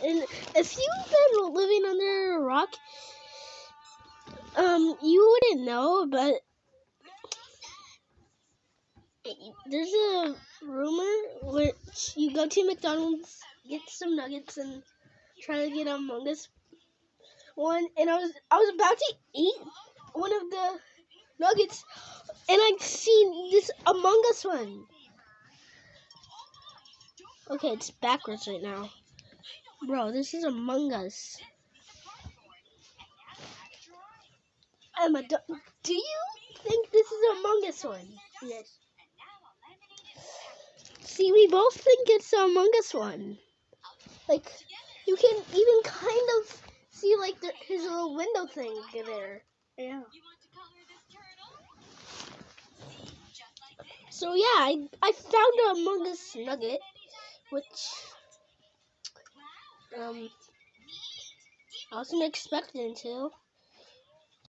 and if you've been living under a rock, you wouldn't know, but there's a rumor which you go to McDonald's, get some nuggets, and try to get Among Us one. And I was about to eat one of the nuggets, and I seen this Among Us one. Okay, it's backwards right now. Bro, this is Among Us. Emma, do you think this is Among Us one? Yes. See, we both think it's the Among Us one. Like, you can even kind of see, like, his little window thing there. Yeah. So, yeah, I found a Among Us nugget, which, I wasn't expecting to.